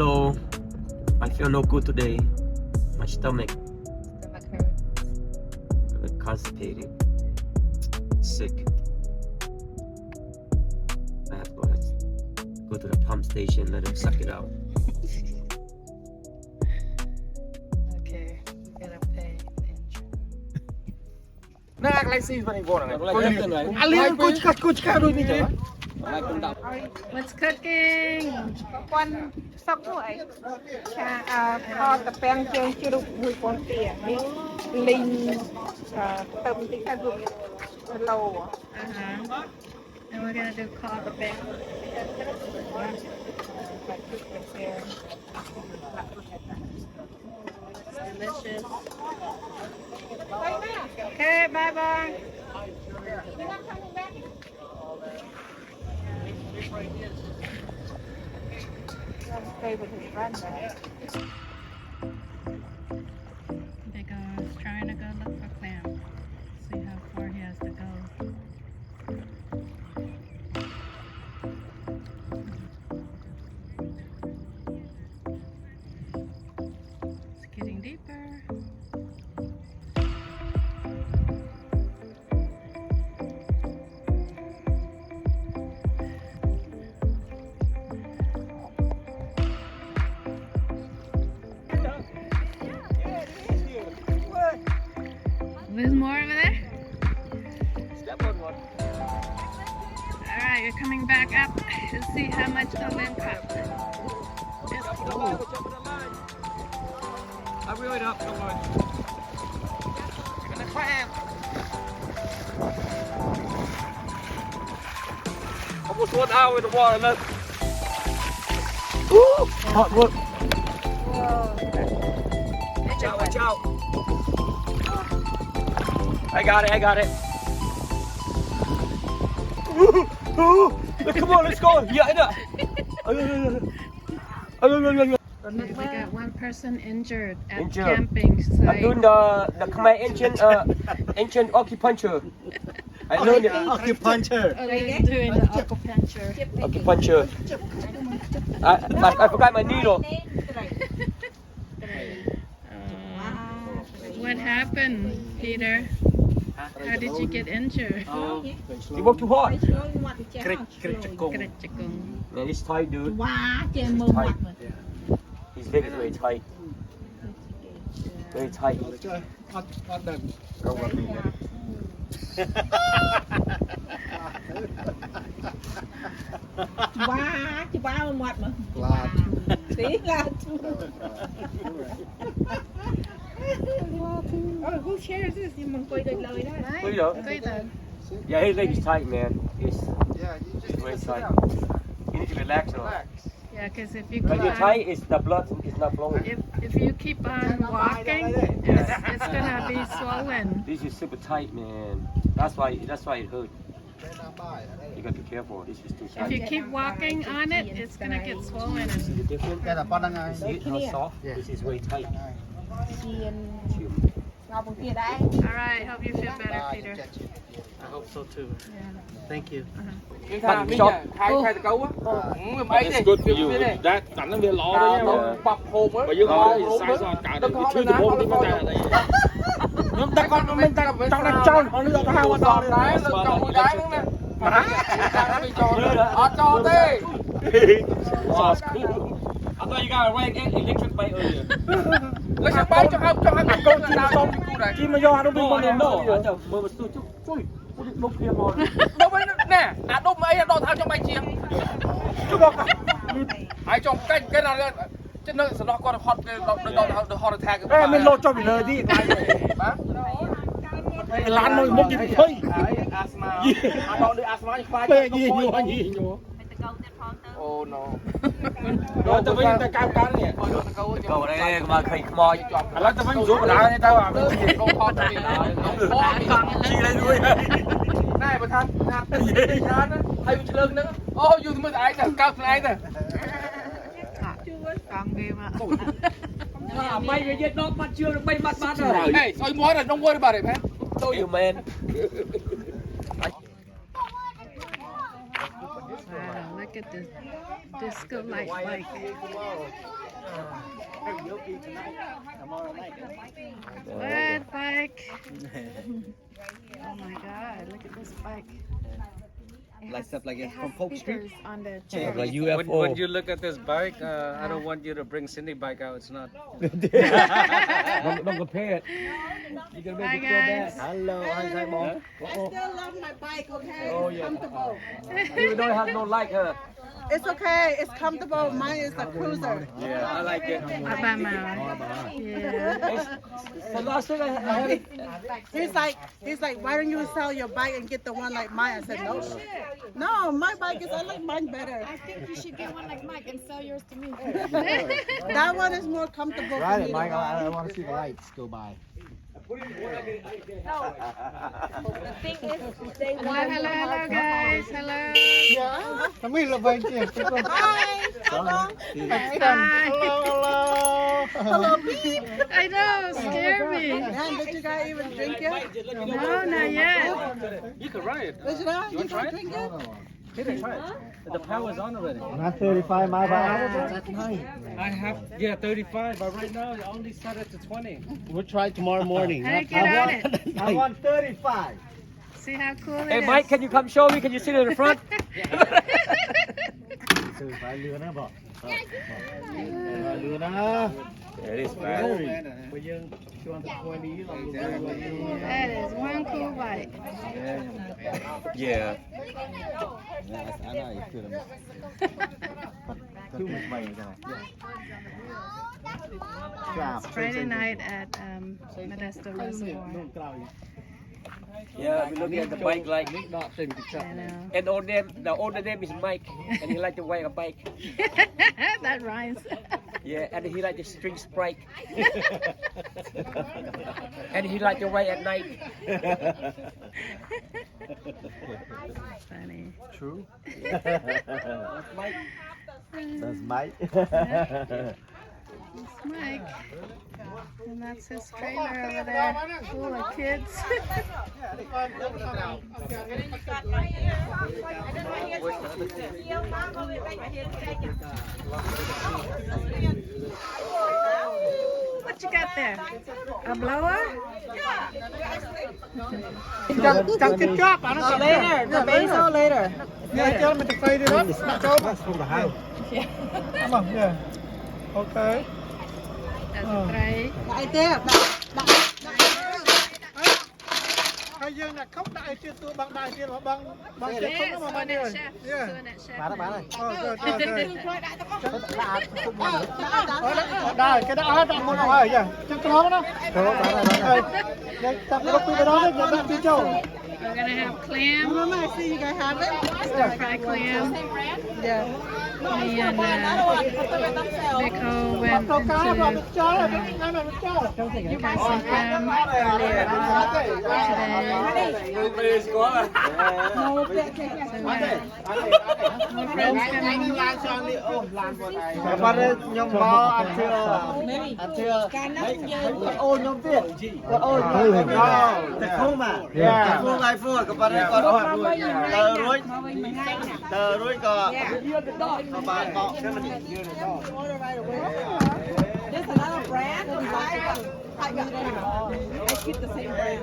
low. I feel no good today. My stomach constipated. Sick. I have to go to the pump station, let him suck it out. Okay, you gotta pay attention. ណាកន្លែងស៊ីស្មានបងហ្នឹង អាលៀនគូចកាដូចនេះចឹង What's cooking? ប៉ុនសុកនោះអីឆាថតតពាំងជើងជ្រូកមួយប៉ុនទៀតនេះលីងទៅបន្តិចទៅគីឡូ And we're gonna do cod the bang. Delicious. Okay, bye bye. Biggo's trying to go look for clam. See how far he has to go. It's getting deeper. There's more over there? Alright, you're coming back up to see how much the limb caught. Just I'll reel it up, don't worry. You're gonna clam. Almost 1 hour in the water, look. Ooh, hot work. Watch out, watch out. I got it. Come on, let's go. Yeah, we got one person injured at Injured. camping I'm site. doing the Khmer ancient acupuncture. I learned it. Acupuncture Oh, they're doing the acupuncture. Acupuncture. I forgot my needle. What happened, Peter? How did you get injured? You work too hard. ក្រិចជង្គង់ Kritchikung. Man, it's tight, dude. វ៉ាចេះ It's មើលមា tight. ត់មើល His leg is very tight. Very tight. អត់ដឹង វ៉ាច្បាស់មាត់មើល ខ្លាច ទីឡាត់ Oh, who shares this? ខ្ញុំមិនអង្គុយដូចលើយដែរ Wait, though. Good then. Yeah, his leg is tight, man. It's Yeah, you just very sit tight. down. You need to relax, though. Relax. Yeah, because if you When keep you're on, tight, it's the blood is not flowing. if you keep on walking, it's gonna be swollen. This is super tight, man. That's why it hurt. You gotta be careful. This is too If tight. you keep walking on it, it's gonna get swollen. See the difference? តែតែប៉ុណ្្នឹងហើយ See it? How soft? This is very tight. ជៀនស្ងប់បង្គាដែរ All right, hope you feel better, Peter. I hope so too Yeah. Thank you គេថាមីងខែខែតកោមិនអីទេ It's good for you តែតាមហ្នឹងវាល្អទៅ បោះហូប បើយើងមកសាយសអត់កើតទេវាឈឺដំបូងទីមកតែអី ខ្ញុំតែគាត់មិនតែចង់តែចោលអត់ទៅហៅអត់ដល់ដែរលើកមួយដែរហ្នឹងណាអត់ចោលទេ Sounds cool. I thought you got a right electric bike earlier. លើកបាយចង់ហៅកូនទីដល់គូដែរ Chi mà do nó bị con nó. Mơ mà tôi chui. Lúc kia rồi. ដុំណែអាដុំអីដល់ថាចង់បាយជាងហើយចង់កាច់គេដល់ចិត្តនៅសំណោះគាត់ហត់គេដល់ហត់ថាគេ Ê, mình lột cho bị lời đi. បាទ Cái lán môi mốc gì thì thôi. អាស្មាអាដល់ដូចអាស្មាខ្វាយ Bê gì nhua. អូ no Rồi tao với tao cao cao nè. បើដល់តកោ Cầu đây mà khẩy khmoi. ឥឡូវទៅវិញយប់ឡើងទៅអាទៅហត់ទៅ Chi lên đuôi. ណែបើថាណាត់ទៅច្រើនហើយវាឆ្លើងហ្នឹងអូយូរទៅមើលស្អែកទៅកោតស្អែកទៅ Con game ạ. Mày về giết nó bắt chưa được bay bắt rồi. ហេស្អុយមួយដល់នំមួយបាទហេ Tôi you man. Wow, look look at the disco light bike. What bike? Oh my God! Look at this bike. Like stuff like it from has Polk Street. speakers on the Yeah, chair. like When UFO. you look at this bike, I don't want you to bring Cindy bike out. It's not. Don't compare it. You're gonna Hi make me feel bad. guys. Hello, how's that, Mom? I still love my bike, okay? Oh, It's yeah. comfortable. Even though it has no light, It's okay. It's comfortable. Mine is a cruiser. yeah, I like it. Obama. Yeah. The last thing I had it. He's like, why don't you sell your bike and get the one like mine? I said, no. No, my bike is, I like mine better. I think you should get one like Mike and sell yours to me. That one is more comfortable for Right, me. Mike. I want to see the lights go by. Hello, hello guys. Hello. Come here, love bike. Hi. Hello. Hi. Hello, beep. I know, scare me. Man, did you guys even drink yet? No, not yet. You can ride it. Did you not? You try don't it? drink yet? The power's on already. Not 35 miles per hour. That's nice. I have 35, but right now it only set it to 20. We'll try tomorrow morning. How do you get on it? I want 35. See how cool it is. Hey, Mike, can you come show me? Can you sit in the front? 35เรือนะบอกเรือนะ It is, ไปยังชวนตะโกนนี้ลองดู That is one cool bike. Yeah. I know it's good. Too much money, It's Friday night at Modesto Reservoir. Yeah, we're looking at the bike like. I know. And the older name is Mike, and he like to ride a bike. That rhymes. Yeah, and he like to string Sprite. And he like to ride at night. Funny. True. Mike. That's Mike. It's Mike. And that's his trailer over there, full of kids. What you got there? A blower? Later. The basil later. That's from the house. Okay. That's a tray. Lại tiếp. Hay dương là khóc đại chưa tôi bằng đại chưa bằng bằng Yes, chưa không doing mà bằng that người. chef. Yeah. Doing that chef. Bán đó. Đây cái đó đang muốn hỏi vậy. Chứ cái đó nó. Tập lúc cái đó nó đang đi châu. We're gonna have clam, Mama, I see you guys have it. stir fry clam. Yeah. Me and Vico went into got some clam earlier today. So we have friends coming. បាត់ខ្ញុំមកអត់ជឿអត់ជឿគាត់អូនខ្ញុំទៀតគាត់អូនតែឃុំតែឃុំឡាយហ្វូក៏បាត់គាត់អត់ដើររួចក៏បានកក់ខ្ញុំ There's another brand. I keep the same brand.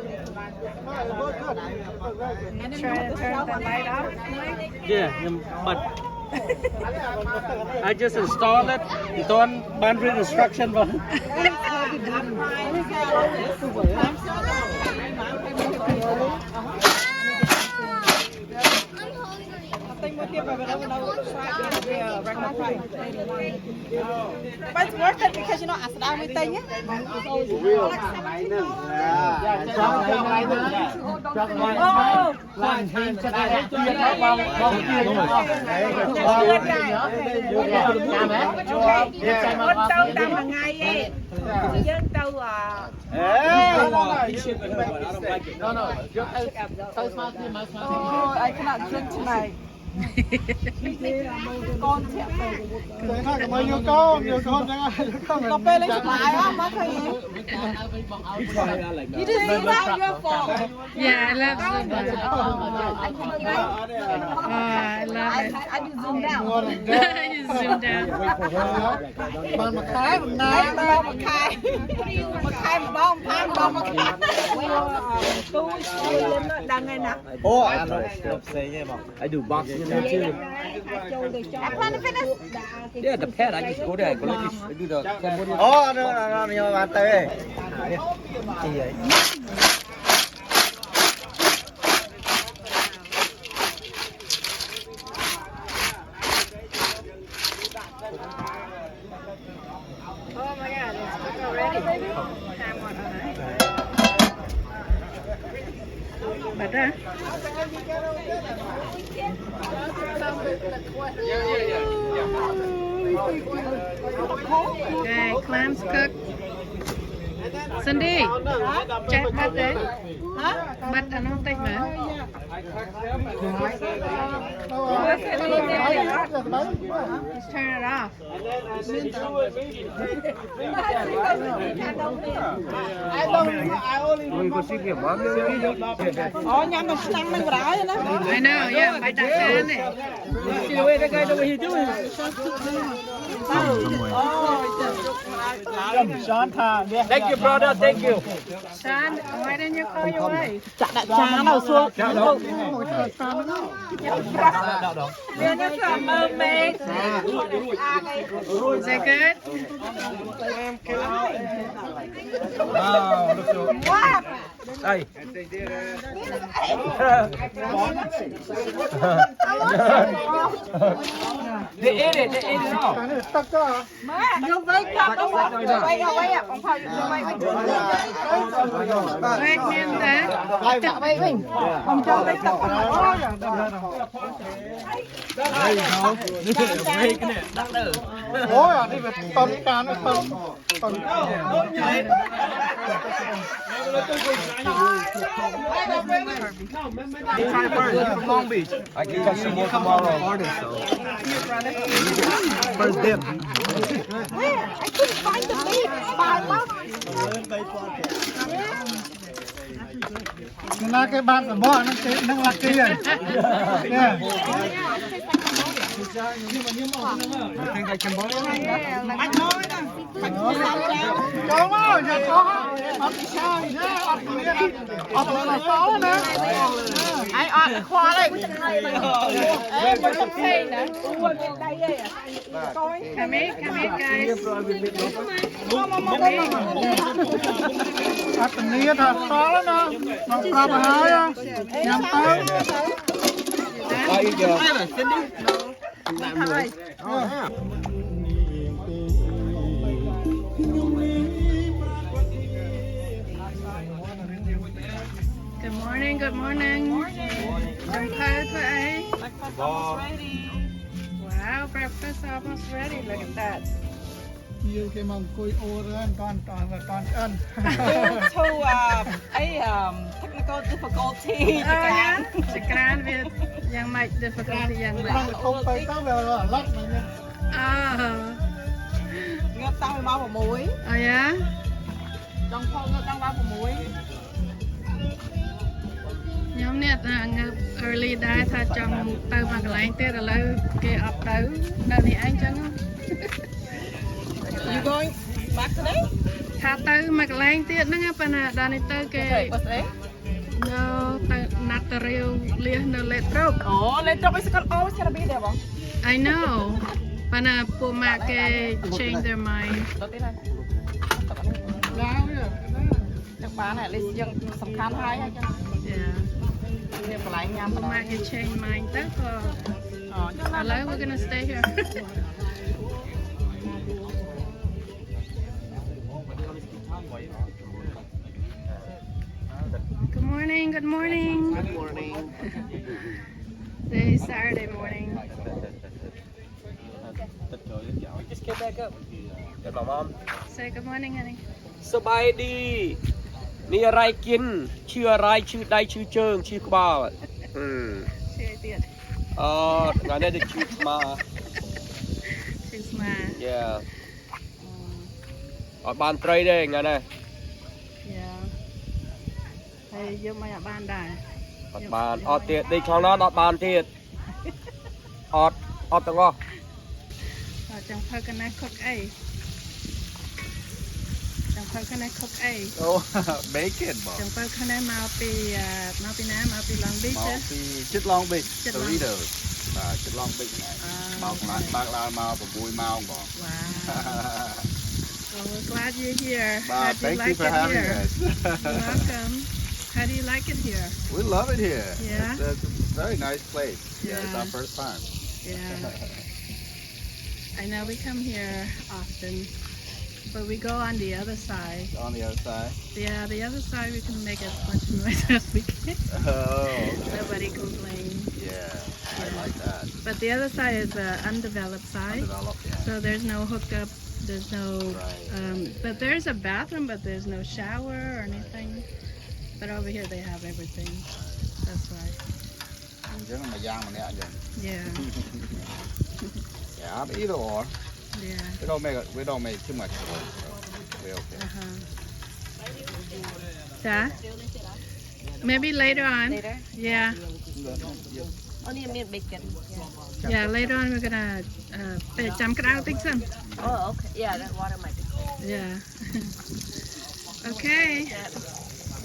Try to turn the light off. Mike? Yeah, but I just installed it. Don't ban read instruction but But it's worth it because you know as long as they Oh, I cannot drink tonight. con chẹt về Thế nào cái mấy nhiều con chẳng hạn. cà phê lấy lại á má thấy gì you just see that your fault Yeah, I love Zumba. I love it. I do zoom down You zoom down. Bạn mà khái mình ná. mà khai mà bông phan bông mà khai tôi lên nó đang ngay nè Ô, anh ơi, đọc xe nha mà. I do boxing now too. I plan to finish Yeah, the pad I just go there. I do the Cambodia. Ô, nó nhiều bạn tới. Gì vậy? Oh my God, it's cooked already. Time on Butter. Okay, clams cooked. Cindy, check butter. Butter nó tách mà. Just turn it off. nhắm mình năng mình vào đó đó I know, yeah, phải đặt ra này. Thank you, brother. Thank you. Sean, why didn't you call your wife? chả đại trà nào xuống Then it's a mermaid. Is that good? Wow, look so. What? Hey. They ate it. They ate it all. Cái này tắc cho hả? Vô với cặp đúng không? Quay à, ông Phong vô với. Wait, man, that. Chợ với mình. Ông cho với cặp. Ôi à, đi về tầm cán nó tầm. Long Beach. I can catch some more tomorrow. First dip. Where? I couldn't find the meat. By love. Nó cái bàn của bò nó là kia. Yeah. think I can borrow? Có mà, dạ có. Ăn sao nhá, ăn cái là có nè. Ai ăn khoa đây. Em mới tập xây nè. Đây à. Coi. Come here, guys. Ăn cái này thật có lắm nè. Nó có bà hơi á. Nhắm tới. How you go? Good morning, good morning. Breakfast ready. Wow, breakfast almost ready. Look at that. Nhiều cái mong cùi ô rồi toàn ăn. To technical difficulty. Chakran with young Mike difficulty young Mike. Không phải tao về lắc này nha. Ngập tăng bao vào muối. Oh yeah? Trong phong ngập tăng bao vào muối. Nhóm này ngập early đã tha trong tàu mà cái lạnh tiết rồi cái ập tàu đâu thì anh chẳng You going back today? tha tàu mà cái lạnh tiết nó ngập là đàn này tàu cái What's today? no nát rêu liếc no let drop. Oh, let drop is always gonna be there, bang. I know. Pana po ma ke change their mind. Chắc bán này lấy riêng sầm khăn hai hay chăng? Yeah. Niệm cái lái nhám. Po ma ke change mind. That's all. Hello, we're gonna stay here. Good morning. Good morning. Good morning. Today is Saturday morning. Just get back up. Get my mom. Say good morning, honey. สบายดี นี่อะไรกิน ชื่ออะไร ชื่อใด ชื่อเชิง ชื่อกระเป๋า Say it. ngày nay được chụp mà ឈឺស្មា yeah អត់បានត្រីទេថ្ងៃនេះ យ៉ាហើយយកមកឲ្យបានដែរ អត់បានអត់ទៀតដេកក្នុងនោះអត់បានទៀតអត់ទាំងអស់ អត់ចង់ផឹកកណាខុកអីចង់ផឹកកណាខុកអី អូ bacon បង ចង់ផឹកកណាមកពីណាមកពី Long Beach មកពីចិត្ត Long Beach Doritos បាទចិត្ត Long Beach ហ្នឹងបើកឡានមក6ម៉ោងបង Wow. Well, we're glad you're here. How do you Thank like you for it having here? us. You're welcome. How do you like it here? We love it here. Yeah? It's a very nice place. Yeah, it's Yeah. our first time. Yeah. I know we come here often, but we go on the other side. On the other side. Yeah, the other side we can make as much noise as we can. Oh, Nobody complains. yeah. I like that. But the other side is the undeveloped side, Undeveloped, yeah. so there's no hookup. There's no, Right. but there's a bathroom, but there's no shower or anything. But over here they have everything. That's right. Chứ mà giang mà nè vậy. Yeah, Yeah, I'm either or. yeah. We don't make too much noise. So we're okay. Yeah. Maybe later on. Later? Yeah. Only a meat bacon. Yeah, later on we're gonna put some crowd things in. Oh, okay. Yeah, that water might be cold. Yeah. Okay.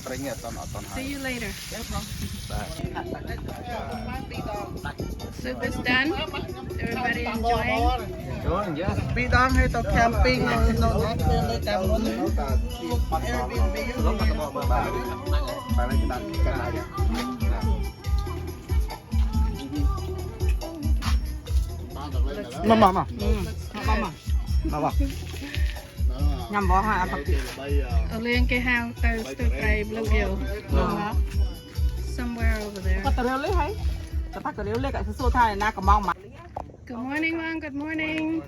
Bring it on See you later. Bye. Soup is done. Everybody enjoying. Bị đón hay tàu camping nó nơi tàu muốn Mama. Nhằm bỏ hạ bạc. Ở liên cái hao từ cây bluegill. Somewhere over there. Tao rêu lấy hay. Tao tao rêu lấy cái số thai na cầm mong mà. Good morning, Mom. Good morning.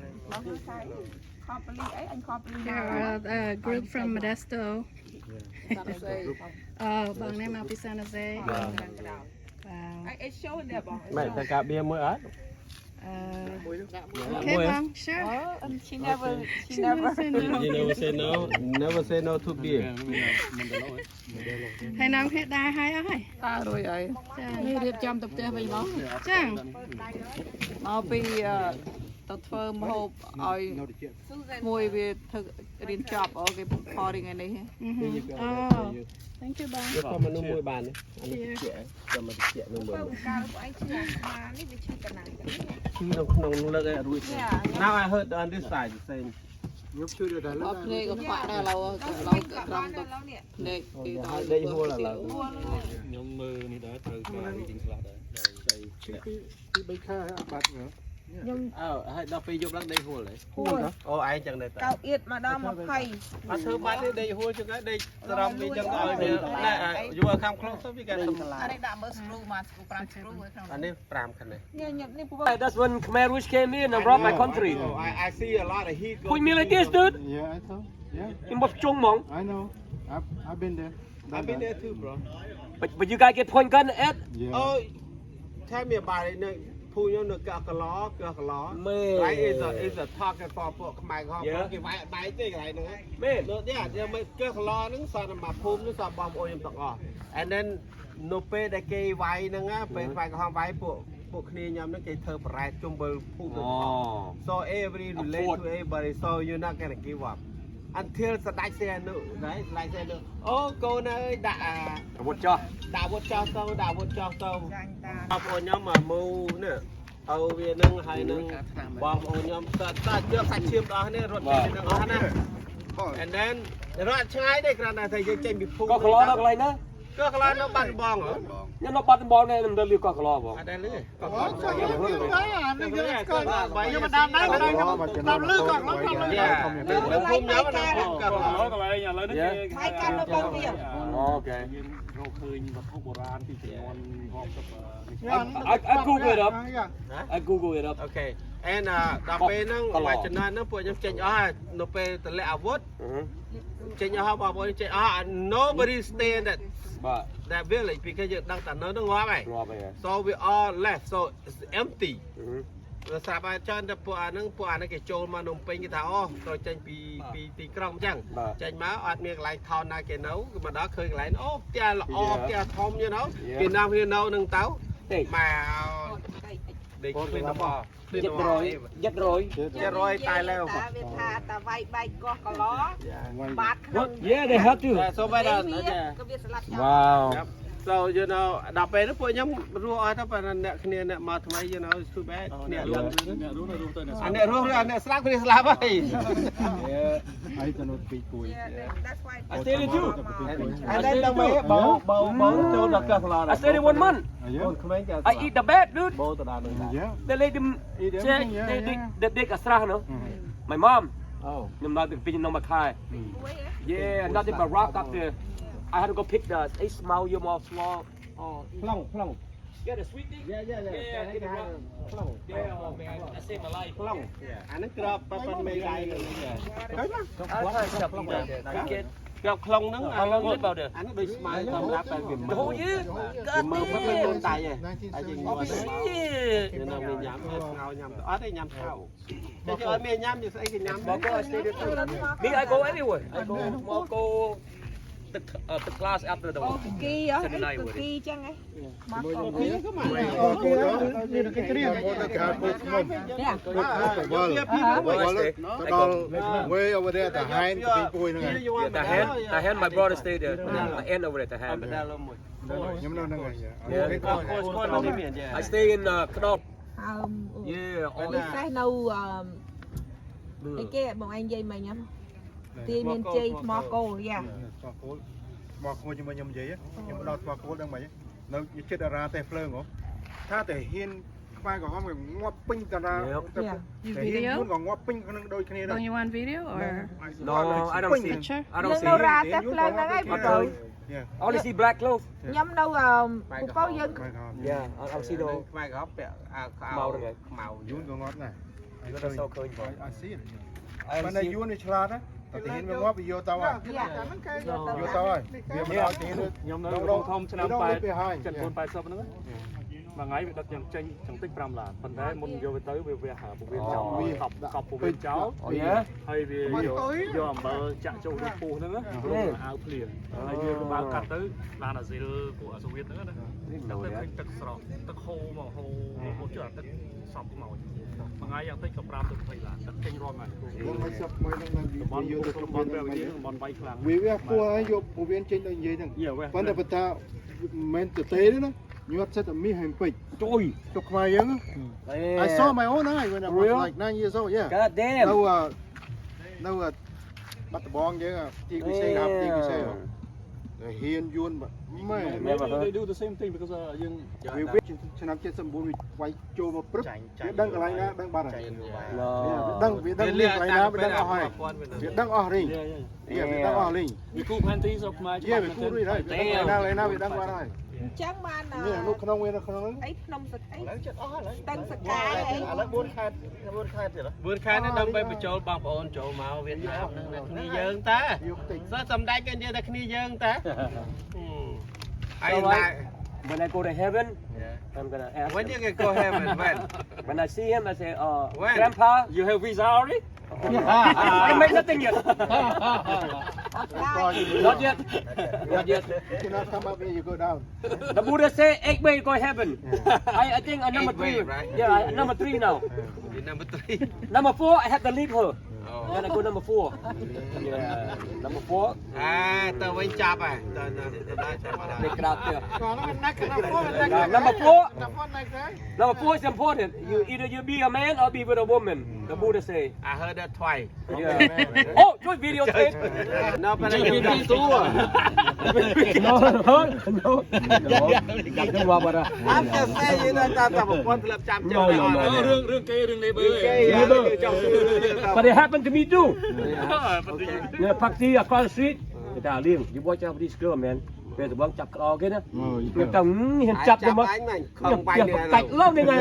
Here are a group from Modesto. Oh, bang name out San Jose. Wow. Mày ta cà bia mới ớt. Okay, Mom. Sure. She never She never said no. You never say no. Never say no to beer. Hai năm hết đai hai ơi. ta rồi ấy. Đi điệp chăm tập tê về nó. Chăng. Mau bị tập phơ hộp ơi. Mùi về thực rin chop ở cái party ngày này. Oh. Thank you, Bang. Cho con mà nuôi bàn đấy. Here. Cho mà chè nuôi bàn. Now I heard on this side the same. Ở đây có bạn nào lâu rong tập này cái đó. Đây hua là nhóm mơนี่đóត្រូវការ reading slot ហើយដល់ពេលយប់ឡើងដេកហួលហើយអូឯងចឹងដែរតើ Cao yết mà đo 20. អត់ធ្វើបានទេដេកហួលចឹងហើយដេកស្រំវាចឹងឲ្យវាណែយួរខាងខ្លងទៅវាកាន់ទៅ Ở đây đã mở screw mà screw 5 screw với អានេះ5ខាងនេះ Nghe nhập đi phụ That's when Khmer Rouge came in and robbed my country I see a lot of heat Put me like this dude Yeah, I thought. Yeah, in bọc chung mong I know. I've been there. I've been there too bro but you guys get point gun at Yeah. Oh tell me about it ភូខ្ញុំនៅកកឡមេ Right is a target for ពួកខ្មែរក្រហមគេវាយអត់បាយទេកន្លែងហ្នឹងមេនោះនេះយកមកកកឡហ្នឹងសន្មភូមិនោះសបងប្អូនខ្ញុំទាំងអស់ and then នៅពេលដែលគេវាយហ្នឹងពេលខ្មែរក្រហមវាយពួកគ្នាខ្ញុំហ្នឹងគេធ្វើប្រែតជុំវិលភូមិទាំងអស់ so every relate to everybody so you're not gonna give up until ស្ដេចសេនុđấy ស្ដេចសេនុអូកូនអើយដាក់អាវុធចោះដាក់អាវុធចោះទៅបងប្អូនខ្ញុំមកមូនេះเอาវានឹងហើយនឹងបងប្អូនខ្ញុំតើយកសាច់ឈាមដល់នេះរត់ទៅនឹងអស់ណា and then រត់ឆ្ងាយទេគ្រាន់តែថាយើងចេញពីភូមិ có khlo nó lại nữa ក៏កន្លែងនៅបាត់ដំបងហ៎ nhưng nó bắt ball này nằm đây liều có khlo không អត់ដែរលឺក៏ Nhưng mà đam đấy, đam lư còn lắm, đam lư. នៅភូមិខ្ញុំនៅភូមិក៏ có lại nhà lớn đấy Hai can nó bao nhiêu? ok I Google it up I Google it up អូខេ and ដល់ពេលហ្នឹងមកចំណើហ្នឹងពួកខ្ញុំចេញអស់ហើយនៅពេលតម្លាក់អាវុធចេញអស់បងប្អូនចេញអស់ nobody stay in that បាទ ដែលវាលេខពីគេយើងដឹងតែនៅនឹងងាប់ហើយ ងាប់ហើយ so we all left so it's empty ស្រាប់ហើយច្រើនតែពួកអាហ្នឹងគេចូលមកនំពេញគេថាអូត្រូវចេញពីទីក្រុងអញ្ចឹងចេញមកអត់មានកន្លែងថតណាគេនៅគឺមកដល់ឃើញកន្លែងអូផ្ទះល្អផ្ទះធំយល់គេនាំគ្នានៅនឹងទៅមកដេកឃើញទៅបង700តែแล้ว វាថាតាវាយបែកកោះកឡបាតក្នុង Yeah they have to so by that ក៏វាស្លាប់ចោល Wow so you know ដល់ពេលហ្នឹងពួកខ្ញុំរស់អត់ទៅប៉ុន្តែអ្នកគ្នាអ្នកមកថ្មី you know it's too bad អ្នករស់អ្នកស្លាប់គ្នាស្លាប់ហើយ ហើយទៅនៅពីគួយ that's why I stayed with you អានេះដល់មកបងចូលដល់កាសឡា I stayed in 1 month អូនក្មេងគេ I eat the bed dude បងទៅដល់នឹង they let them check they dig a strah no my mom ខ្ញុំនៅពីខ្ញុំមកខែ Yeah nothing but rock up there I had to go pick the small small ខ្លង Yeah the sweet thing Yeahខ្លង Yeah oh man I saved my life ខ្លងអាហ្នឹងក្របប៉ប៉មេដៃហ្នឹងឃើញមកចាប់ខ្លងក្របខ្លងហ្នឹងអាហ្នឹងដូចស្មៅសម្រាប់តែវាមកយឺកើតមើលមិនមានដៃទេតែយើងញ៉ាំទៅមកយើងនៅមានញ៉ាំស្ងោញ៉ាំអត់ទេញ៉ាំឆៅតែគេអត់មានញ៉ាំយើងស្អីគេញ៉ាំមកក៏ stay there Me I go everywhere I go មកgo the class after the គីហ៎គីចឹងហ៎មក គេត្រៀមមកទៅខាងពុកខ្ញុំ ដល់ way over there តាហានពីពួយហ្នឹងហើយ តាហាន my brother stay there my aunt over there តាហាន ខ្ញុំនៅហ្នឹងហើយ I stay in ខ្នប់ ហើម Yeah ពិសេសនៅអីគេបងឯងនិយាយមិញហ្នឹងទីមានជ័យថ្មគោលយ៉ា ស្មោះគោលមកគួយជាមួយខ្ញុំនិយាយខ្ញុំដល់ស្មោះគោលដឹងមិននៅចិត្តតារាតែភ្លើងហ៎ថាតែហ៊ានខ្មែរក្រហមគេងាប់ពេញតារាតែហ៊ានយួនក៏ងាប់ពេញក្នុងដូចគ្នាដែរ Don't you want video or No I don't see picture I don't នៅ see រ៉ាតែភ្លើងហ្នឹងហើយបងប្អូន Only see black clothes ខ្ញុំនៅពូកោយើង Yeah I see the ខ្មែរក្រហមពាក់អាវខ្មៅហ្នឹងហើយខ្មៅ យួនក៏ងាប់ដែរ យួនទៅសោឃើញបង I see it ប៉ុន្តែយួននេះឆ្លាតណាតែហ៊ានវាងាប់វាយកទៅហើយយកទៅហើយវាមិនឲ្យទេខ្ញុំនៅក្នុងធំឆ្នាំ80 70 80ហ្នឹងមួយថ្ងៃវាដឹកយ៉ាងចេញចង្តិច5ឡានប៉ុន្តែមុនយកទៅវាវះពវៀនចោលកប់ពវៀនចោលហើយវាយកអំបិលចាក់ចូលក្នុងពោះហ្នឹងអាវភ្លៀងហើយវាបើកាត់ទៅឡានអាស៊ីលពួកអាសូវៀតហ្នឹងណាទឹកស្រកទឹកហូរមកហូរចុះអាទឹកសពមកមួយថ្ងៃយ៉ាងតិចក៏5ទៅ20ឡានទឹកចេញរាល់ថ្ងៃមិនសឹកមួយហ្នឹងតំបន់យកទៅតំបន់វាវាខ្លាំងវាពោះហើយយកពវៀនចេញដូចនិយាយហ្នឹងប៉ុន្តែបើថាមិនទៅទេណាញាត់ចិត្តតែមាសហើយពេជ្រជួយទុកខ្មែរយើង I saw my own eye when I was like 9 years old yeah God damn នៅបាត់ដំបងយើងទីពិសេសដល់ទីពិសេសតែហ៊ានយួនម៉ែ They do the same thing because យើងវាឆ្នាំ79វាវាយចូលមកព្រឹកវាដឹងកន្លែងណាដឹងបាត់ហើយដឹងវាដឹងកន្លែងណាវាដឹងអស់ហើយវាដឹងអស់រីងវាដឹងអស់រីង វាគូផែនទីស្រុកខ្មែរ វាគូរីហើយដឹងកន្លែងណាវាដឹងបាត់ហើយ អញ្ចឹងបាន នេះនៅក្នុងវានៅក្នុងហ្នឹង អីភ្នំសក្អីចិត្តអស់ហើយស្ទឹងសកាយអី ឥឡូវ4ខែទៀត 4ខែនេះដើម្បីបញ្ចូលបងប្អូនចូលមកវៀតណាមនឹងគ្នាយើងតាសោះសម្ដេចក៏និយាយតែគ្នាយើងតាហើយ When I go to heaven I'm gonna ask When you can go heaven when I see him I say When? Grandpa you have visa already I made nothing yet Not yet Not yet you cannot come up here you go down The Buddha say 8 way go heaven I think I'm number 3 right? Yeah I'm number 3 now Number 3 Number 4 I have to leave her Then I go number 4 Yeah Number 4ទៅវិញចាប់ហើយទៅដល់ចាប់ហើយ They grab there គាត់ហ្នឹងណាក់ Number 4 is important you either you be a man or be with a woman The Buddha say I heard that twice Yeah Oh join video tape No but I give you two No Don't worry about that I'm just saying តែប្រព័ន្ធធ្លាប់ចាំចូល រឿងគេរឿងលេបអើយ But it happened to me too Yeah Pakti across the street người ta liền you watch out for this girl man ពេលតបងចាប់ក្តោគេណាខ្ញុំទៅហ៊ានចាប់ខ្ញុំមកខំបាញ់នេះកាច់ឡងនេះហ្នឹង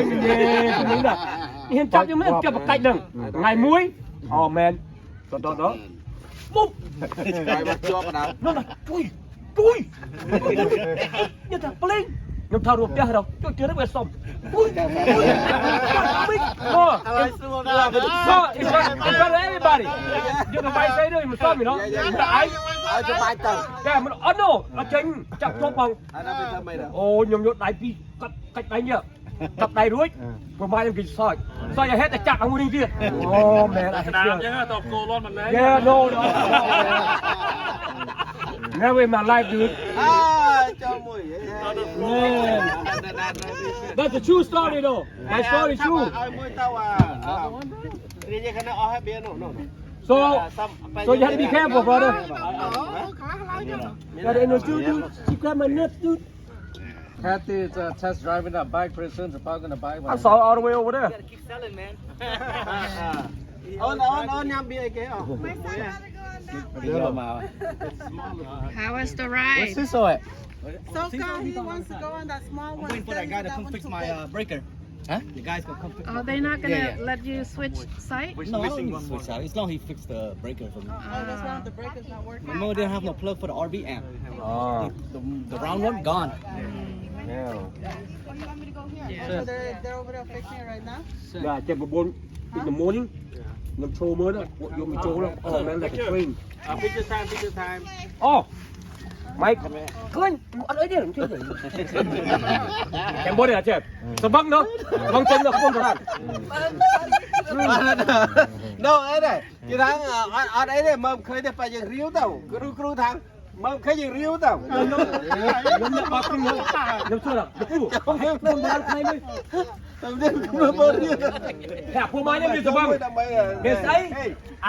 ហ៊ានចាប់ខ្ញុំមកចាប់កាច់ហ្នឹងថ្ងៃមួយអូមែនតតមុបហើយមកជាប់បណ្ដានោះជួយ chui như thằng pling nhưng thằng ruột kia đâu tôi chưa được về xong chui no it's for everybody you know why say đây mình xong mình nó ai cho bài tầng cái mình no nó chênh chặt chốt bằng ô nhom nhốt đại pi cách đánh nhở cặp đầy đuôi vừa mai em kịch soi hếtแต่จักเอามือดีโอ้แม่อะไรเนี่ยตบโกลอนมันเลย yeah no never in my life dude cho mùi that's a true story though my story true mùi tao đi như cái nó hết biến nó so you have to be careful brother yeah they know you grab my nuts dude Kathy is test driving a bike pretty soon. The park on the bike. I saw all the way over there. Keep selling, man. On nhâm bia cái How was the ride? What's this all at? So he wants to go on that small one. I'm waiting for that guy to come fix my breaker. Huh? The guy's gonna come fix. Oh, they're not gonna let you switch site? No, I don't need to switch out. It's long he fixed the breaker for me. Oh, that's why the breaker's not working. My mom didn't have no plug for the RB amp. The round one gone. Yeah. So they're over there fixing it right now? Yeah, check the bone in the morning. Nó show mới đó, vô mình show đó. Oh man, like a train. Picture time. Oh, Mike, khơi, anh ấy đi làm chưa vậy? Em bố đây là chef. Sao vâng đó? Vâng chân là không có Đâu ấy này, cái tháng ở đấy này mầm khơi để phải dừng riêu tàu, cứ tháng mầm khơi dừng riêu tàu. Nó bạc kinh nữa. Nó chưa đâu. Không hiểu, không có ai mới. Tầm đến cũng bớt đi. Hẹp phô mai nhá, đi sao vâng? Để thấy,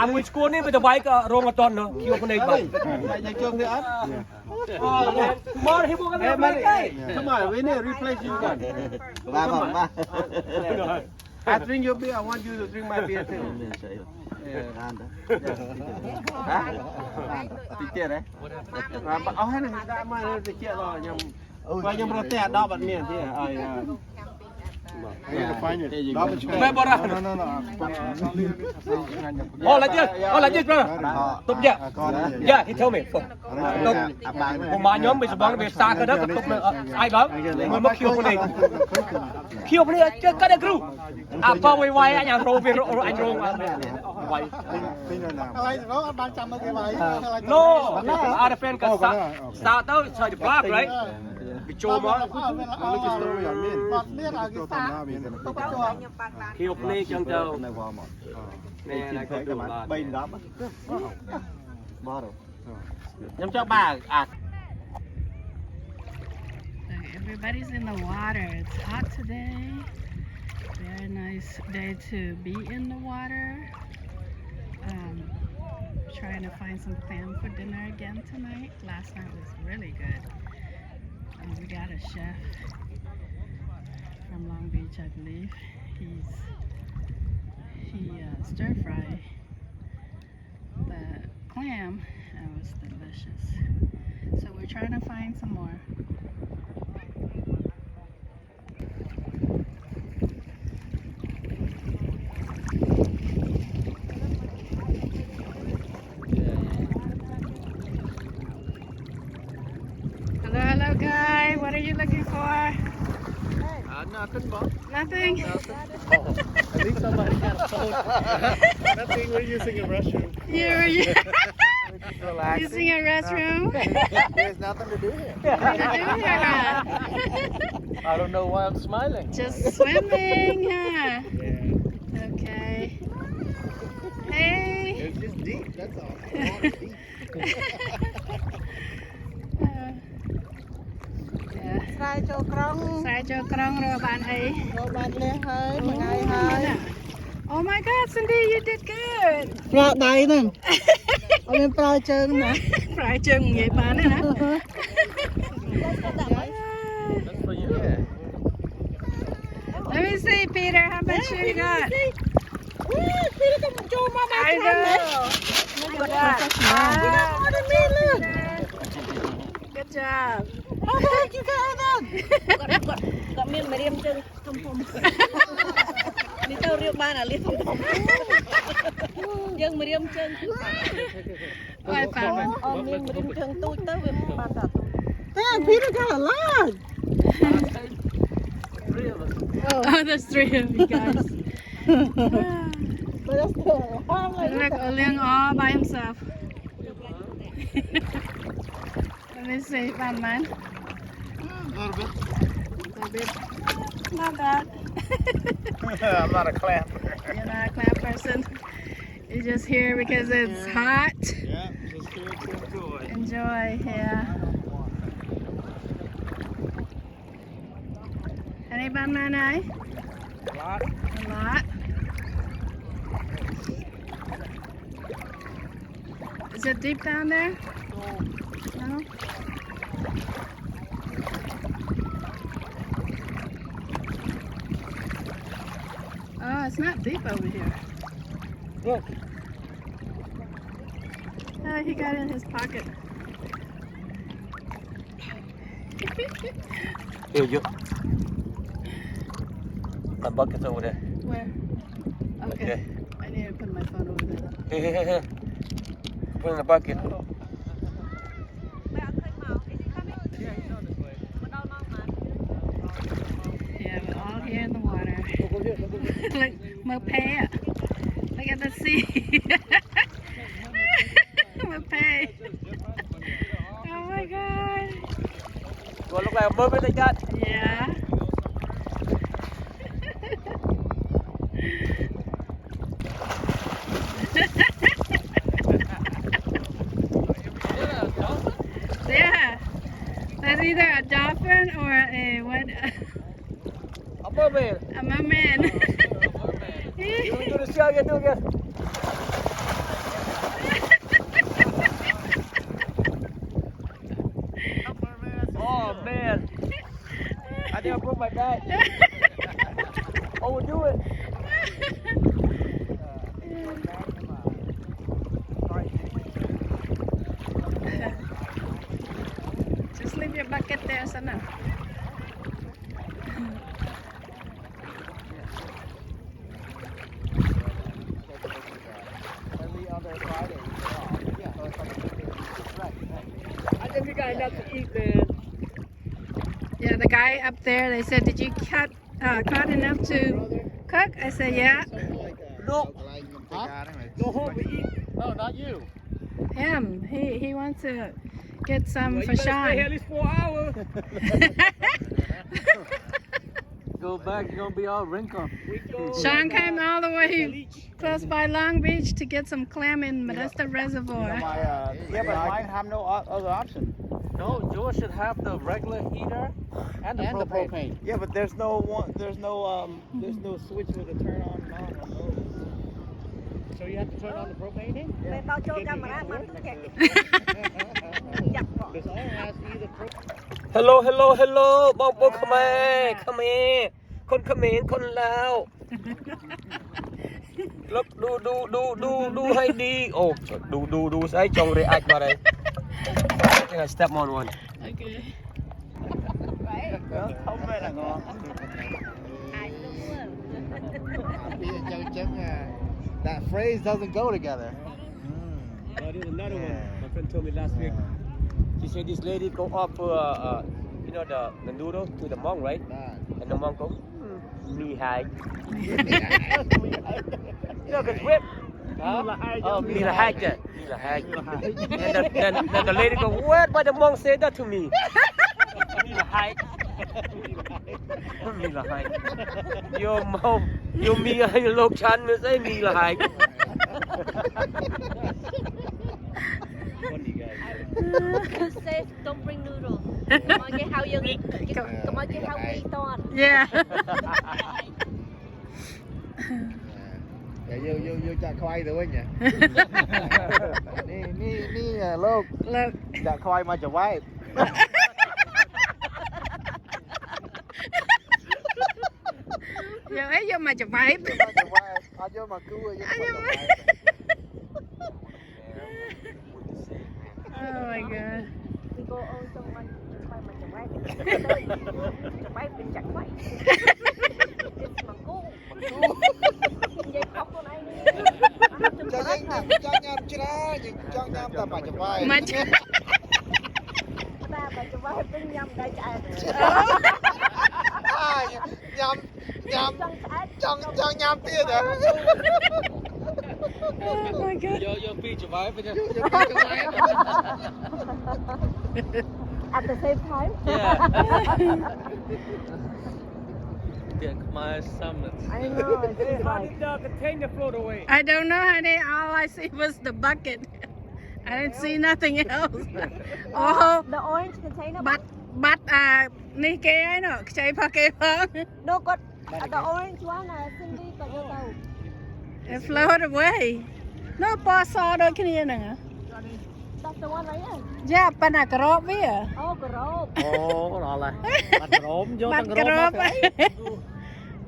mùi school này bây giờ bay cả rong ở toàn nữa, kêu con này bận. Này trường thì ăn. More he won't get back. Come on, we need to replace you again. Ba. I drink your beer. I want you to drink my beer too. Hả? Tí tiệt đấy. Ở hết này đã mà tí tiệt rồi nhầm. Và nhầm rồi tè đo bật miệng thế. Mẹ bỏ ra. Oh, like this, brother. Tốt nhá. Yeah, he told me. Tốt. Một mà nhóm bây giờ bóng về xa cái đó, tốt ai đó. Người mất khiêu con này. Khiêu con này, cái này kêu. Apa quay anh rô về anh rô. Quay. No, other friend got start out inside the block, right? Bị trộm á. Khi học này chân châu. Nè, này có đủ là. Bình đó. Nhắm cho bà Everybody's in the water. It's hot today. Very nice day to be in the water. Trying to find some clam for dinner again tonight. Last night was really good. And we got a chef from Long Beach, I believe. He stir fry the clam and it was delicious. So we're trying to find some more. Hello guy, what are you looking for? Nothing, Bob. Nothing? At least somebody got a phone. Nothing, we're using a restroom. You're using a restroom? There's nothing to do here. What to do here? I don't know why I'm smiling. Just swimming, huh? Yeah. Okay. Hey. It's just deep, that's all. Water's deep. Sai cho krong. Sai cho krong rồi bạn ấy. Rồi bạn lên hơi, một ngày hơi. Oh my God, Cindy, you did good. Ra đây nè. Ở bên prao chân nè. Prao chân vậy bạn này nè. That's for you. Yeah. Let me see, Peter, how much you got? Peter come cho mà bà I know. Look at that. Good job. How much you got? Got me medium chân. នេះទៅរៀបបានអាលៀបយើងមករៀបជើងបាយប៉ាអូមានរៀបជើងទូចទៅវាបានតែទូច Peter got a lot. Oh, there's 3 of you guys. But that's still a lot. Look, Oliang all by himself. Let me see, man. A little bit. Not bad. I'm not a clap. You're not a clap person. You're just here because it's hot. Yeah, just here to enjoy. Enjoy, yeah. Any man eye? A lot. A lot. Is it deep down there? No. Oh, it's not deep over here. Look. Oh, he got it in his pocket. Here, you. My bucket's over there. Where? Okay. Okay. I need to put my phone over there. Here. Put in the bucket. Yeah, we're all here in the water. Look, Mopay. Look at the sea. Mopay. Oh my god. Do I look like a mermaid like that? Yeah. Yeah. That's either a dolphin or a what? A mermaid. A merman. You do the show again, do it again. Oh man. I think I broke my back. Oh, we'll do it. Just leave your bucket there, sana. I think we got enough to eat, man. Yeah, the guy up there, they said, did you caught enough to cook? I said, yeah. No. Go home and eat. No, not you. Him, he wants to get some Well, for you better stay here at Sean. least 4 hours. Go back, you're gonna be all wrinkled. Sean came all the way close by Long Beach to get some clam in Modesto Reservoir. Yeah, but mine have no other option. No, yours should have the regular heater and the propane. Yeah, but there's no switch with a turn on and on. So you have to turn on the propane in? Mẹ tao cho camera mà tức kẹt. Chặt bỏ. Because all has either propane. Hello, hello, hello. Bong bong Khmer. Khmer. Con Khmer, con Lao. Look, do hay đi. Oh, do say chong react vào đây. I think I step on one. Okay. Không phải là ngon. That phrase doesn't go together. Oh, there's another one. My friend told me last week. She said this lady go up for you know the noodle to the monk, right? And the monk goes, me high. You know, cause whip. Huh? Oh, me la high. Me la high. And then the lady go, what? Why the monk said that to me? Me la high. Me la high. Your mom, your me, your low chan, me say me la high. Who says don't bring noodles? Come on, get how you come on, get how we thought. Yeah. Dạ vô chả khoai rồi nhỉ. Ni lô. Look. Chả khoai mà chả vai. Giờ ấy vô mà chụp váy. Anh vô mà cứu rồi. Oh my god. Đi cô ơi cho mình quay mà chụp váy. Chụp váy bên chặt váy. Mà cô. តែបាច់ច្បាយ មក Ba bà cho ba bên nhâm đây chạy. ចង់ញ៉ាំទៀតហ៎ Oh my god យកពីច្បាយទៅយកពីច្បាយ At the same time. Tiền Khmer summit. I know. It's just like. The container float away. I don't know honey all I see was the bucket I didn't see nothing else oh The orange container. បាត់នេះគេហើយនោះខ្ចីផកគេផង No, got the orange one. Cindy got your go. It floated away no ពណ៌សដូចគ្នាហ្នឹង That's the one right here. យ៉ាប៉ុន្តែក្រោបវា Oh, garrote. អូដល់ហើយបាត់ក្រមយក បា ទាំង ត់ ក្រ ក្រោ ម ប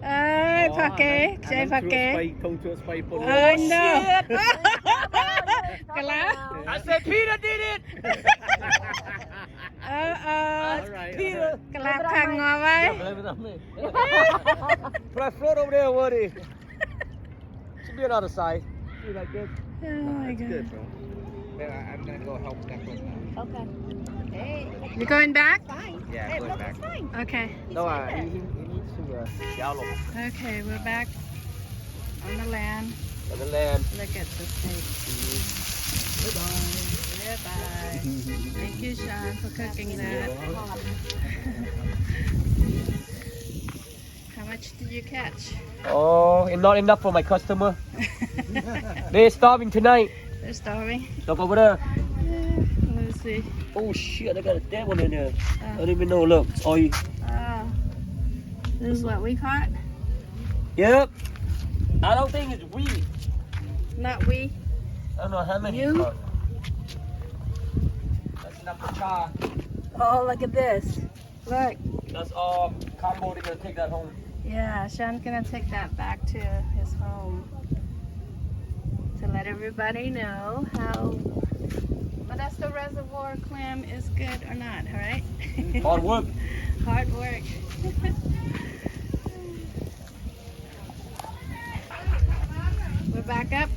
អើយផកគេខ្ចីផកគេ ធំជួស្បៃពុន អើយ no កលា I said Peter did it Peter កលាខាងងល់ហើយ But I float over there Woody should be another side see like this oh my god bro I'm gonna go help that one now Okay. you going back yeah going back okay no he needs to shallow okay we're back on the land on the land look at the snake Bye. Thank you, Sean, for cooking that. How much did you catch? Oh, and not enough for my customer. They're starving tonight. They're starving. Look over there. Let's see. Oh shit, I got a dead one in there. I don't even know. Look, oh, Oh, this is what we caught. yep. I don't think it's we. Not we. I don't know how many. You? Caught. That's enough for char. Oh, look at this. Look. That's all. Combo, they're gonna take that home. Yeah, Sean's gonna take that back to his home to let everybody know how. But that's the reservoir clam is good or not, all right? Hard work. Hard work. We're back up.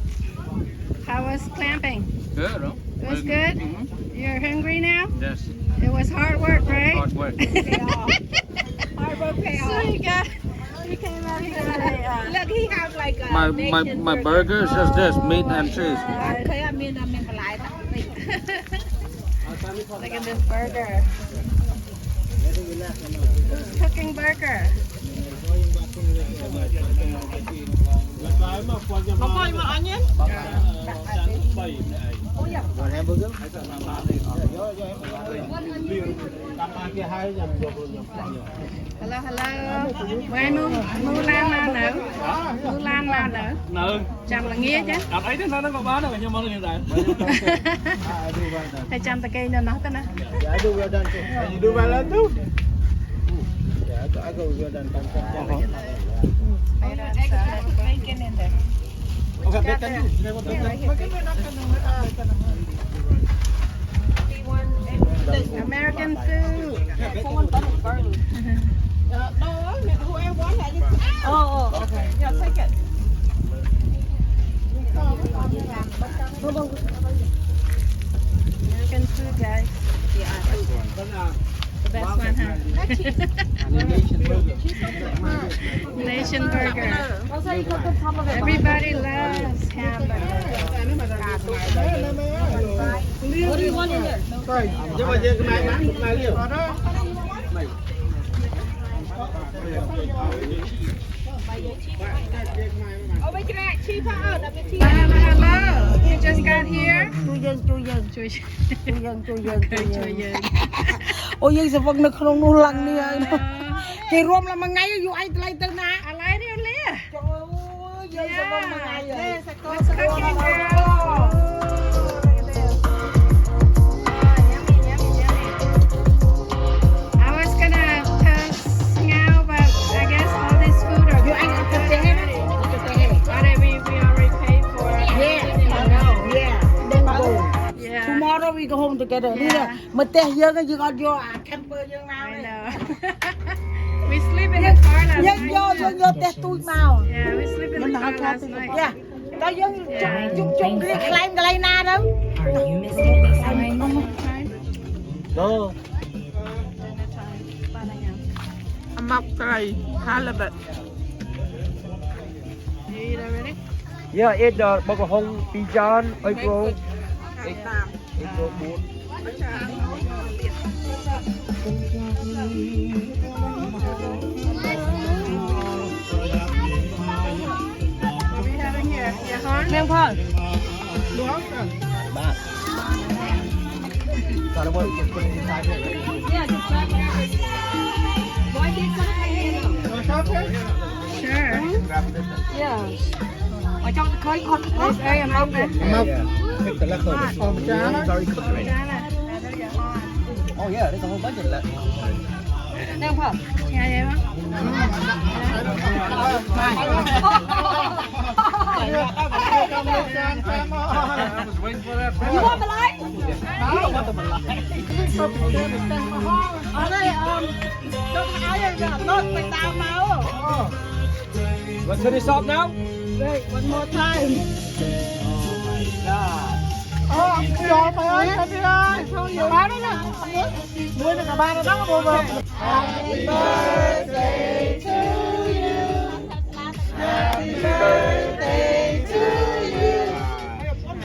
How was clamping? good bro It was good? You're hungry now? yes It was hard work, right? hard work Hard work pay off. So you came out here today. Look, he have like a my burger is just this meat and cheese Okay, I mean, like Look at this burger. Who's cooking burger? Không có mà anh nhé. Hello, hello. Quay mu lan nào nữa? Mu lan nào nữa? nợ Chăm là nghe chứ. đặt ấy nó có bán đâu nhưng mà nó hiện tại Thầy chăm ta cây nó nói tên nè. I do well done too. You do well done too? Yeah, I go well done. Bacon in there. Okay, bacon. American food. Oh, okay. Yeah, take it. American food, guys. The best one, huh? Nation burger. Everybody loves hamburger. What do you want in there? nhưng mà giờ cái này bán một ngày liều Oh, make it cheap out. I'm cheap. Hello. You just got here? Chui dân. Ôi giời sẽ vẫn được không nuôi lần đi ơi. Thì rôm là mà ngay vô ai lấy từ na. À lấy đi lẽ. Trời ơi, dân sẽ vẫn mà ngay rồi. Let's cook it, girl. I was gonna ngao, but I guess all this food are good. We already paid for it. Yeah. Tomorrow we go home together. Yeah. Mà teh dương cái dương vô camper dương nào I này. know. We sleep in the car last night. Dương vô teh tui màu. Yeah, we sleep in the car last night. Yeah. តែយើងជុំគ្នាខ្លែងកន្លែងណាទៅ Mọc cây halibut. Yeah, eat the bọc hồng pigeon, April. April 4 Nêm thôi. Ở trong khơi con có đây em mong này. Oh yeah, there's a whole bunch of that. Nêm thôi. You want the light? Ở đây trong áo đây là tốt phải tao máu. Let's finish off now. Wait, one more time. Trời ơi, đi ơi. Ba đó nè. Nuôi được cả ba đó đó bộ vợ. Happy birthday to you. Happy birthday to you.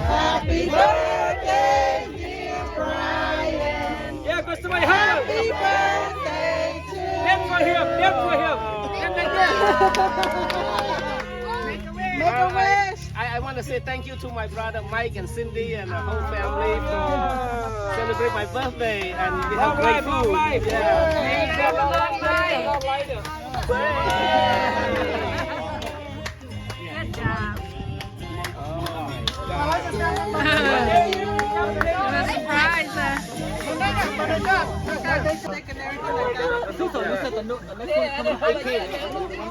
Happy birthday dear Brian. Yeah, go to my house. Happy birthday to you. Dance for him. Dance for him. Make a wish. I want to say thank you to my brother Mike and Cindy and the whole family for celebrate my birthday and we have great food.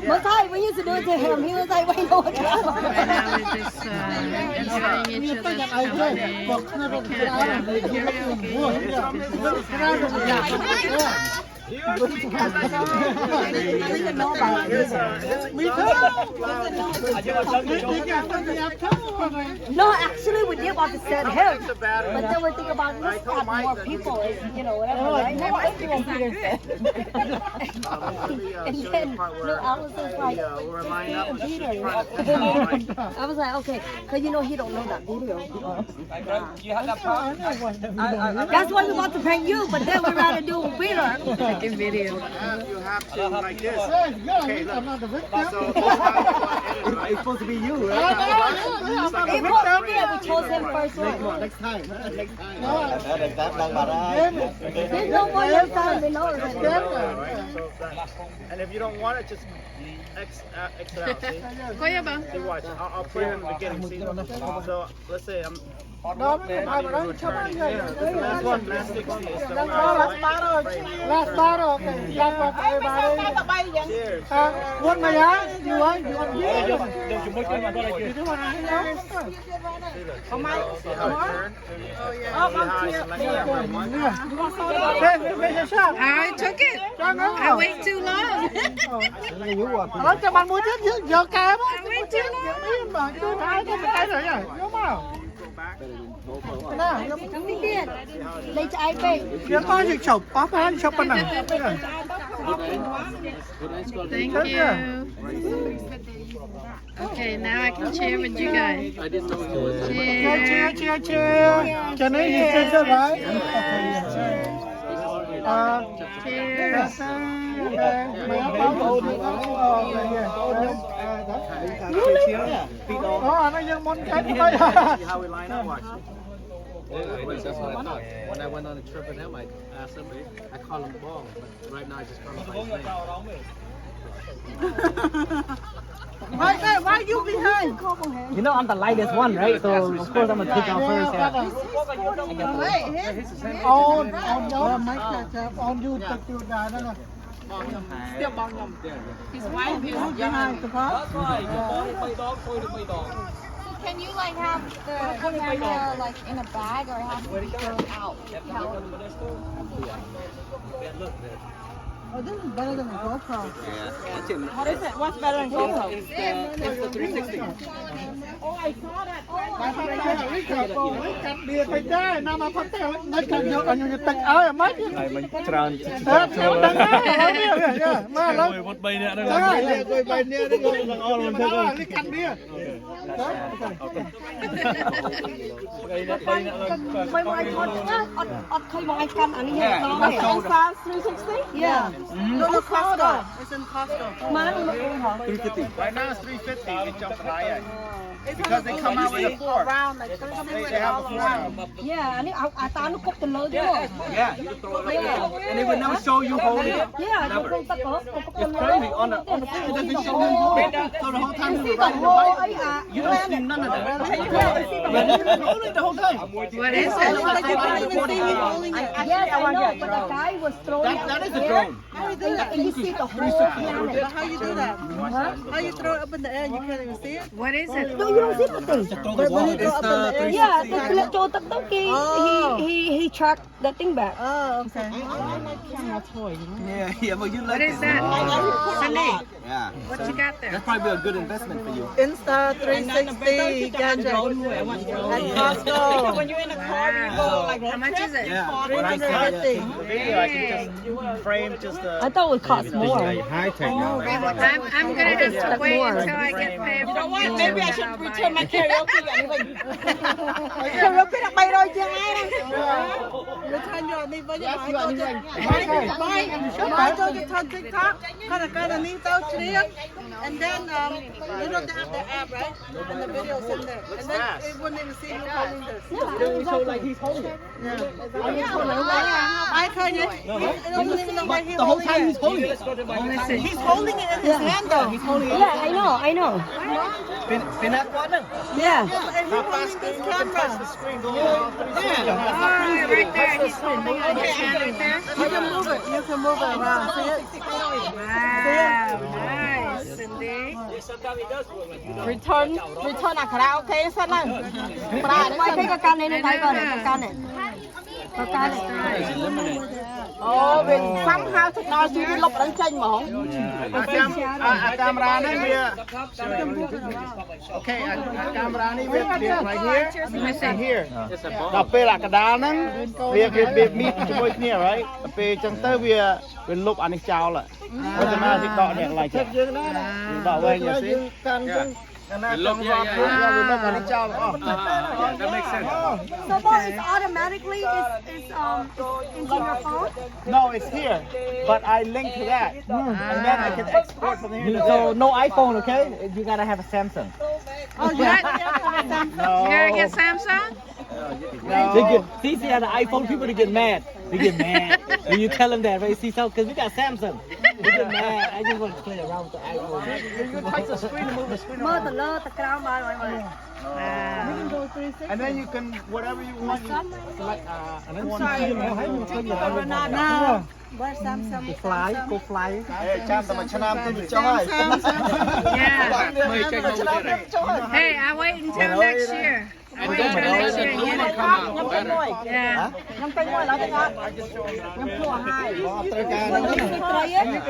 Most time we used to do it to him. He was like, wait, no, what? No, actually, we did about to send him, but then we're thinking about let's have more people, you know, whatever. Right? And then no, Allison's like, Peter. I was like, okay, because you know he don't know that video. You have that problem? That's why we want to prank you, but then we'd rather do Peter. Taking video. You have to like this. Okay, look. It's supposed to be you, right? He told me we chose him first one. Next time. Next time. There's no more next time, they know already. And if you don't want it, just X out. See? See, watch. I'll put it in the beginning. See? So let's say I'm. Đó, ai mà nói chấm ăn rồi. Last one, last six is the Last bar rồi. Last bar rồi. Last bar phải ba đi. Cheers. Quân mày á, nhiều ơi, nhiều ăn biết. Đừng chúng mới chơi mà tôi lại chơi. Chứ mà ai nhớ. Không ai. See how it turned? See how I select everyone? I took it. I wait too long. Nói cho bạn mua chết giờ kém á. I wait too long. Mà chưa ai có cái rồi nhỉ? Đúng không? We did. Lấy cho ai về. Chưa có gì chụp, có phải chụp bên này. Thank you. Okay, now I can cheer with you guys. Cheers. Cho nên you say so right. Cheers. Đó, nó dân môn cái thôi. See how we line up? Watch. That's what I thought. When I went on the trip with him, I asked him, I call him Bong, but right now I just call him by his name. Why you behind? You know I'm the lightest one, right? So of course I'm gonna take out first. On you to do that. Still bong nhầm. His wife is Behind the car. Can you like have the camera like in a bag or have it thrown out? Oh, this is better than a GoPro. What is it? What's better than GoPro? It's the 360 Oh, I saw that. កាត់បៀទៅដែរណាមកផុតទៅនៅខាងយកឲ្យខ្ញុំទឹកឲ្យអាម៉េច ហើយមិនច្រើន ខ្ញុំដឹងហើយនេះមកឡើយ វត្ត3នាក់ហ្នឹង នេះគួយ3នាក់នេះទាំងអស់មិនធ្វើនេះកាត់បៀ Mày mày con á, ọt khơi mày căn anh ấy It's 360? Yeah. No, no, Costco. It's in Costco. Má nó cũng hả? Right now it's 350 we jump higher because they come out with a 4 Around like they have a 4 Yeah, anh ấy à tao nó cục từ lớn chứ. Yeah, you can throw it like that. And it would never show you holding it. Yeah, nó không tắc có. It's crazy. On the phone, it doesn't show you holding it. So the whole time you were riding the bike, you don't see none of that. But you were holding it the whole time. What is it? Like you can't even see me holding it. Yes, I know, but the guy was throwing That is a drone. How you do that? and you see the whole planet. But how you do that? How you throw it up in the air and you can't even see it? What is it? No, you don't see nothing. But when you throw up in the air, Yeah, the little toki, he tracked the thing back. oh, okay. Yeah, but you like What is that? Cindy, Yeah. what you got there? That's probably a good investment for you. Insta 360 gadget at Costco. When you're in a car, you go like, how much is it? Yeah. 350. Video, I can just frame just I thought it would cost more. high tech now I'm gonna have to wait until I get paid. You know what? Maybe I should return my karaoke anyway. Karaoke là bay rồi chưa ai đâu. Return your đi với Yes, you are doing. Mai cho turn TikTok. Cái là ní tao triết. And then you know they have the app, right? And the video's in there. And then it wouldn't even see you holding this. You show like he's holding it. I can't. It doesn't even look like he's The whole holding time it. he's holding it. He's holding it in his hand though. He's holding it. Yeah, I know. Yeah. And he's holding this camera. Oh, right there. He's holding it in his hand right there. You can move it. You can move it around. See it? Wow, nice, Cindy. Return à karaoke sao nào? Quay cái can này thấy coi này, can này. Có can này. Oh, vì somehow technology nó lục đánh tranh mà không? camera nàyវាOkay camera នេះវា right here and here ដល់ពេលអាកដាលហ្នឹងវាមីជាមួយគ្នា right ដល់ពេលអញ្ចឹងទៅវាលុបអានេះចោលហើយតែមកទីដកនេះកន្លែងចិត្តយើងណាដកវែងយ៉ាងនេះកាន់អញ្ចឹងលុបវាលុបអានេះចោលអស់ That makes sense. So boy, it's automatically it's into your phone. No it's here but I link to that and then I can export from here So no iPhone, okay? You gotta have a Samsung. Oh, you gotta get Samsung? They get, see on the iPhone, people they get mad. They get mad when you tell them that, right? See, so because we got Samsung, they get mad. I just want to play around with the iPhone. You touch the screen and move the screen Mơ around. từ lơ từ cao mà rồi. And then you can whatever you want you select No. Where's Samsung? Fly, go fly. ចាំតែមួយឆ្នាំទៅចុះហើយ Yeah. Hey, I wait until next year. I wait until next year to get it. Yeah. Nhâm tay ngồi lại ngọt. Nhâm chua hai.ត្រូវការ Yeah.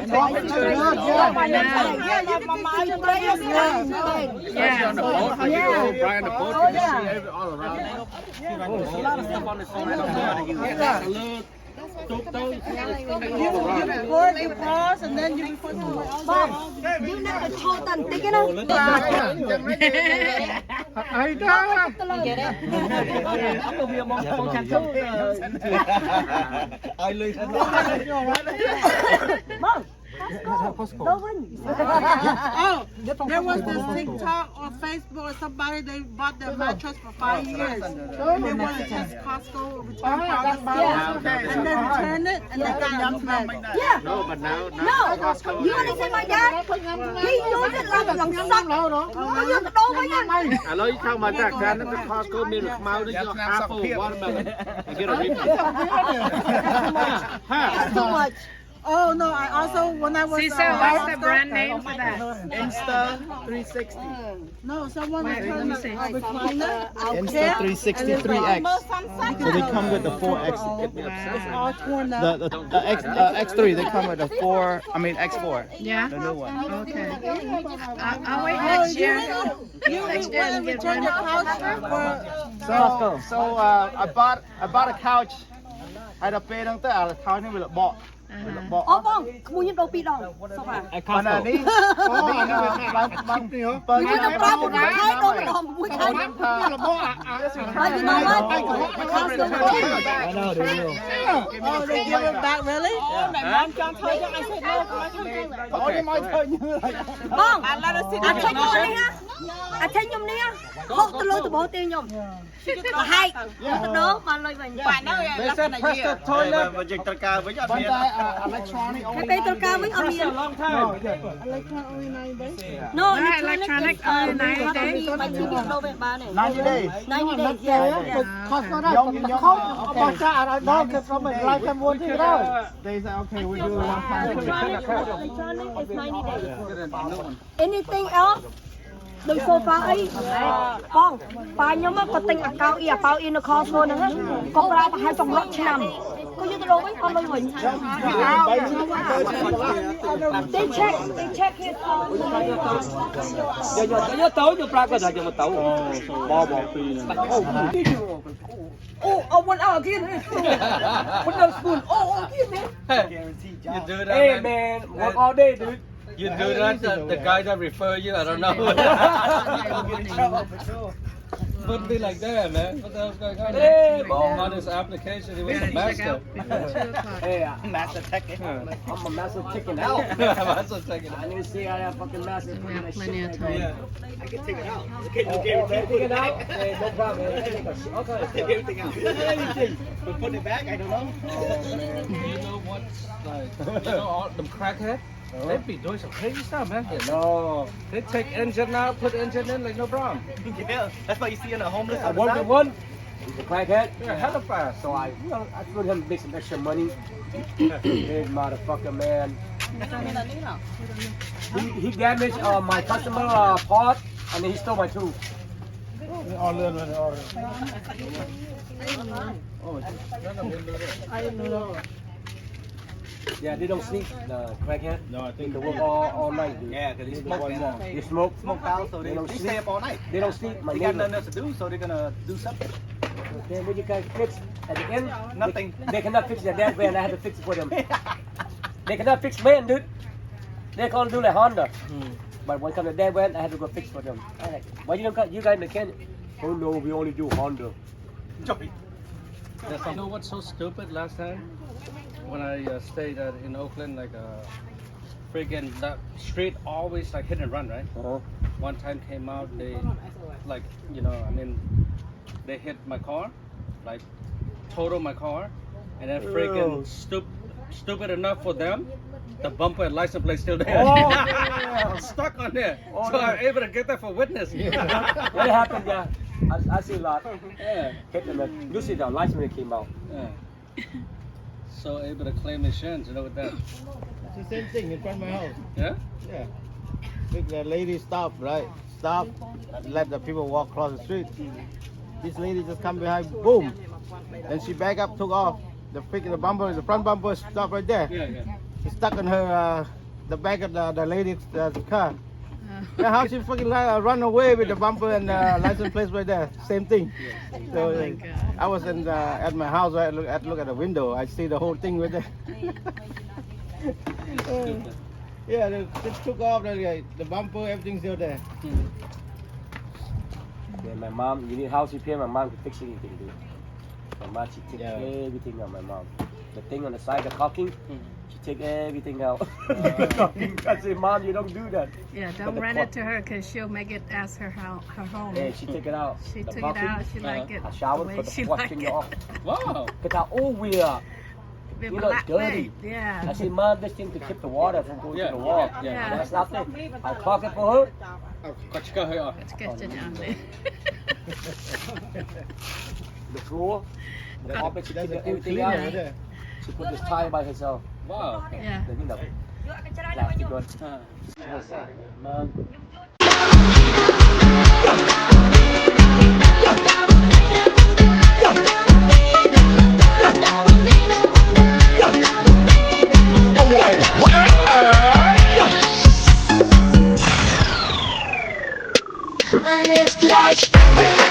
On the boat, when you go fly on the boat, you can see all around. There's a lot of stuff on this phone I don't know how to use. You record, you pause, and then you record someone else. Bom, you never told them take it out. ai đó I lose. Bom, Costco. Oh, there was this TikTok or Facebook or somebody, they bought their mattress for 5 years. They want to test Costco return policy. And then return it, and they got it back. Yeah. No but now No, you understand my dad? He used it like lòng sắt. Có như cái đô với nha. ឥឡូវថាមកតាការទៅ Costco មានរខ្មៅដូចយក Apple watermelon you get a refund That's too much. Oh no, I also when I was Caesar, what's the brand name for that? Insta 360. No, someone was Wait, let me see. recliner. Insta 363X. So they come with the 4X. It's all torn up. The X3, they come with the 4, I mean X4. Yeah? The new one. Okay. I'll wait next year. You Next year and get return one. your couch for So I bought a couch. I had to pay them the couchนี่มันเบาะ Ô bông, mua những đồ bị đâu? Sao vậy? อันนี้อ๋ออันนี้บางทีเปิด Mua những đồ mua khai đồ mà đòm mua khai. But you know what? The house is I know, they will. Oh, they give it back really? Bông, à thấy nhung đi ha? À thấy nhung đi ha? Không tôi lôi tôi bỏ tiền nhung. Mà hay, tôi đố mà lôi về nhà. They said press the toilet. But you take out với electronic Cái tay tôi cao với ông gì? No, Electronic only 90 days. Mà chỉ biết đâu về bà này. 90 days. 90 days, yeah. Cost not that. Không, bà cha ở đó cái sao mình lại cái muốn thì đâu. They said okay, we do one time. Electronic is 90 days. Anything else? Đừng sofa ấy. Con, bà nhóm có tình ở cao y, bao y nó khó thôi nữa. Con ra bà hai trong lót nằm. Có như tôi đâu với con lôi mình. They check his giờ tối cho pra có thời giờ mà tấu bò phi oh 1 hour again 1 hour spoon oh again You do that, hey man. man work all day dude You do that, the guy that refer you, I don't know. Wouldn't be like that, man. What the hell's going on? Hey, On his application, he was a master. hey Master tech. I'm a master chicken out Master taking I need to see how that fucking master We have plenty of time. I can take it out. take it out hey no problem okay Take everything out. Anything. But put it back, I don't know. You know what's like, you know, all them crackhead? They be doing some crazy stuff, man. no They take engine out, put engine in like no problem. Yeah, that's why you see in the homeless. I work with one. He's a crackhead. They're hella fast. So I told him to make some extra money. Big motherfucker, man. He damaged my customer part, and then he stole my tooth. All in all. Yeah, they don't sleep. The crackhead. No, I think They work all night. Dude. Yeah, because they smoke more. They smoke. Smoke out, so they don't stay sleep. up all night. They don't sleep. My They got neighbor. nothing else to do, so they're gonna do something. Then what you guys fix at the end? Nothing. They cannot fix their damn van. I had to fix it for them. They cannot fix van, dude. They can't do like Honda. But when it comes to their van, I had to go fix for them. I'm like, why you don't cut? You guys mechanic? Oh no, we only do Honda. You know what's so stupid last time? When I stayed in Oakland, like freaking that street always like hit and run, right? Uh-huh. One time came out, they like, you know, I mean, they hit my car, like total my car, and then freaking stupid enough for them, the bumper and license plate still there. Oh, yeah. Stuck on there. Oh, so yeah. I'm able to get that for witness. What happened? Yeah, I see a lot. Yeah. Hit them. You see the license plate came out. Yeah. So able to claim insurance, you know, with that. It's the same thing in front of my house. Yeah? Yeah. Look, the lady stopped, right? Stop, let the people walk across the street. This lady just come behind, boom. Then she back up, took off. The bumper, the front bumper stopped right there. Yeah, yeah. It's stuck on her, the back of the lady's car. Now how she fucking run away with the bumper and license plate right there? Same thing. So I was at my house. I look at the window. I see the whole thing right there. Yeah, they took off the bumper. Everything's still there. Yeah, my mom. You need house repair. My mom can fix anything, dude. My mom, she takes everything out. My mom. The thing on the side, the caulking. She take everything out. I say, Mom, you don't do that. Yeah, don't rent it to her because she'll make it as her home. Yeah, she take it out. She The took it caulking, out. She like it. I the showered, way put the she wash like thing it. off. Wow. Because our old wheel. With You know, it's black dirty. way. Yeah. I say, Mom, this thing to keep the water from going Yeah, to the wall. yeah. That's not it. I caulk it for her. Got your car here. Let's get it on there. The floor, the carpet, she That's took a good everything cleaner out. right there. She put this tire by herself. Wow. Ya. Jadi enggak. Yuk akan cerah Lah, banyak. Cikon. Let's